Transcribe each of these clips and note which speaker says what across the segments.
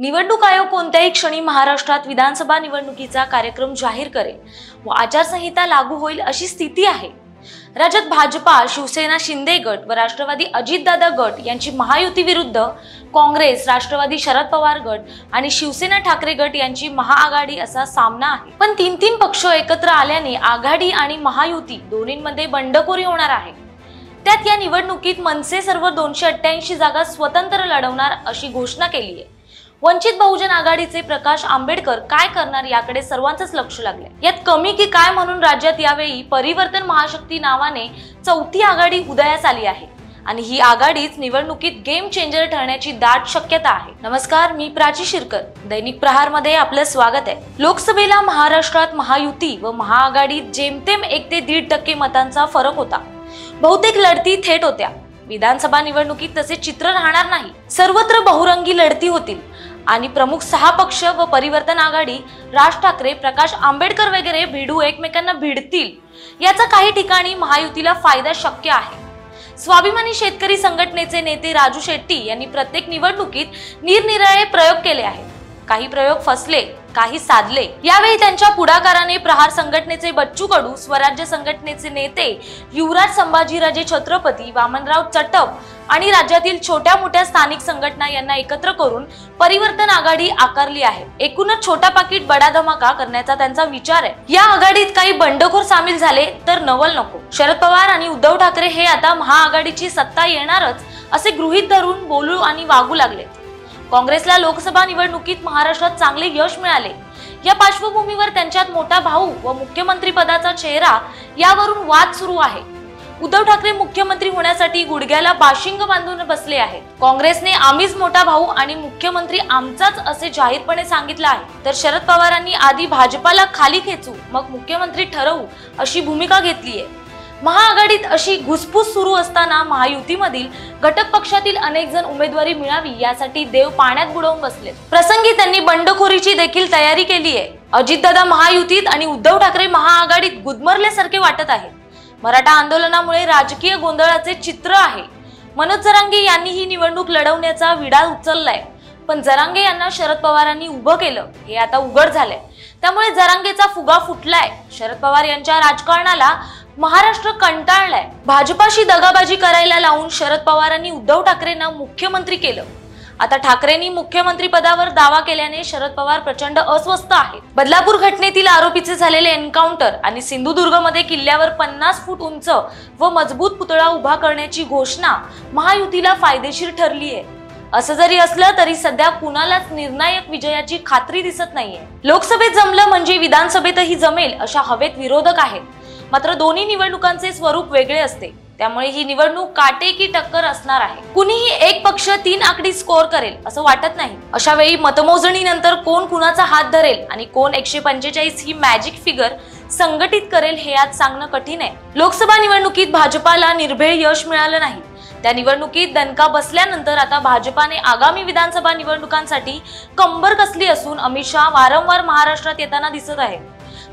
Speaker 1: निवडणूक आयोग कोणत्याही क्षणी महाराष्ट्रात विधानसभा निवडणुकीचा कार्यक्रम जाहीर करेल व आचारसंहिता लागू होईल अशी स्थिती आहे। राज्यात भाजपा, शिवसेना शिंदे गट व राष्ट्रवादी अजितदादा गट यांची महायुती विरुद्ध काँग्रेस, राष्ट्रवादी शरद पवार गट आणि शिवसेना ठाकरे गट यांची महाआघाडी असा सामना आहे। पण तीन पक्ष एकत्र आल्याने आघाडी आणि महायुती दोन्हींमध्ये बंडखोरी होणार आहे। त्यात या निवडणुकीत मनसे सर्व 288 जागा स्वतंत्र लढवणार अशी घोषणा केली आहे। वंचित बहुजन आघाडीचे प्रकाश आंबेडकर काय करणार याकडे सर्वांचंच लक्ष लागले। यात कमी की काय म्हणून राज्यात यावेळी परिवर्तन महाशक्ती नावाने चौथी आघाडी उदयास आली आहे आणि ही आघाडीच निवडणुकीत गेम चेंजर ठरण्याची दाट शक्यता आहे। नमस्कार, मी प्राची शिरकर, दैनिक प्रहार मध्ये आपलं स्वागत आहे। लोकसभेला महाराष्ट्रात महायुती व महाआघाडीत जेमतेम 1 ते 1.5% मतांचा फरक होता। बहुतेक लढती थेट होत्या। विधानसभा निवडणुकीत तसे चित्र राहणार नाही। सर्वत्र बहुरंगी लढती होतील आणि प्रमुख 6 पक्ष व परिवर्तन आघाडी, राज ठाकरे, प्रकाश आंबेडकर वगैरे भिडू एकमेकांना भिडतील। याचा काही ठिकाणी महायुतीला फायदा शक्य आहे। स्वाभिमानी शेतकरी संघटनेचे नेते राजू शेट्टी यांनी प्रत्येक निवडणुकीत निरनिराळे प्रयोग केले आहेत। काही प्रयोग फसले, काही साधले। यावेळी त्यांच्या पुढाकाराने प्रहार संघटनेचे बच्चू कडू, स्वराज्य संघटनेचे नेते युवराज संभाजीराजे छत्रपती, वामनराव चटप आणि राज्यातील छोट्या मोठ्या स्थानिक संघटना यांना एकत्र करून परिवर्तन आघाडी आकारली आहे। एकूणच छोटा पाकिट बडा धमाका करण्याचा त्यांचा विचार आहे। या आघाडीत काही बंडखोर सामील झाले तर नवल नको। शरद पवार आणि उद्धव ठाकरे हे आता महाआघाडीची सत्ता येणारच असे गृहीत धरून बोलू आणि वागू लागले। काँग्रेसला लोकसभा निवडणुकीत महाराष्ट्रात चांगले यश मिळाले। या पार्श्वभूमीवर त्यांच्यात मोठा भाऊ व मुख्यमंत्री पदाचा चेहरा यावरून वाद सुरू आहे। उद्धव ठाकरे मुख्यमंत्री होण्यासाठी गुडघ्याला बाशिंग बांधून बसले आहेत। काँग्रेसने आम्हीच मोठा भाऊ आणि मुख्यमंत्री आमचाच असे जाहीरपणे सांगितले आहे, तर शरद पवारांनी आधी भाजपाला खाली खेचू मग मुख्यमंत्री ठरवू अशी भूमिका घेतली आहे। महाआघाडीत अशी घुसपूस सुरू असताना महायुतीमधील घटक पक्षातील अनेक जण उमेदवारी मिळावी यासाठी देव पाण्यात बुडवून बसलेत। प्रसंगी त्यांनी बंडखोरीची देखील तयारी केली आहे। अजितदादा महायुतीत आणि उद्धव ठाकरे महाआघाडीत गुदमरल्यासारखे वाटत आहे। मराठा आंदोलनामुळे राजकीय गोंधळाचे चित्र आहे। मनोज जरांगे यांनी ही निवडणूक लढवण्याचा विडा उचललाय, पण जरांगे यांना शरद पवारांनी उभं केलं हे आता उघड झालंय। त्यामुळे जरांगेचा फुगा फुटलाय। शरद पवार यांच्या राजकारणाला महाराष्ट्र कंटाळलाय। भाजपाशी दगाबाजी करायला लावून शरद पवारांनी उद्धव ठाकरेंना मुख्यमंत्री केलं। आता ठाकरेंनी मुख्यमंत्री पदावर दावा केल्याने शरद पवार प्रचंड अस्वस्थ आहेत। बदलापूर घटनेतील आरोपीचे झालेले एन्काउंटर आणि सिंधुदुर्गमध्ये किल्ल्यावर 50 फूट उंच व मजबूत पुतळा उभा करण्याची घोषणा महायुतीला फायदेशीर ठरली आहे। असं जरी असलं तरी सध्या कुणालाच निर्णायक विजयाची खात्री दिसत नाहीये। लोकसभेत जमलं म्हणजे विधानसभेतही जमेल अशा हवेत विरोधक आहेत। मात्र दोन्ही निवडणुकांचे स्वरूप वेगळे असते, त्यामुळे ही निवडणूक काटेकी टक्कर असणार आहे। कुणीही एक पक्ष 3 आकडी स्कोर करेल असं वाटत नाही। अशा वेळी मतमोजणीनंतर कोण कुणाचा हात धरेल आणि कोण 145 ही मॅजिक फिगर संघटित करेल हे आज सांगणं कठीण आहे। लोकसभा निवडणुकीत भाजपाला निर्भेळ यश मिळालं नाही। त्या निवडणुकीत दणका बसल्यानंतर आता भाजपाने आगामी विधानसभा निवडणुकांसाठी कंबर कसली असून अमित शहा वारंवार महाराष्ट्रात येताना दिसत आहेत।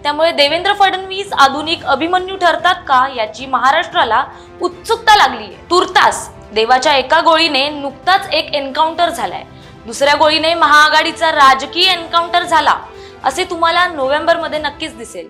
Speaker 1: त्यामुळे देवेंद्र फडणवीस आधुनिक अभिमन्यू ठरतात का याची महाराष्ट्राला उत्सुकता लागली आहे। तुर्तास देवाच्या एका गोळीने नुकताच एक एन्काउंटर झालाय, दुसऱ्या गोळीने महाआघाडीचा राजकीय एन्काउंटर झाला असे तुम्हाला नोव्हेंबरमध्ये नक्कीच दिसेल।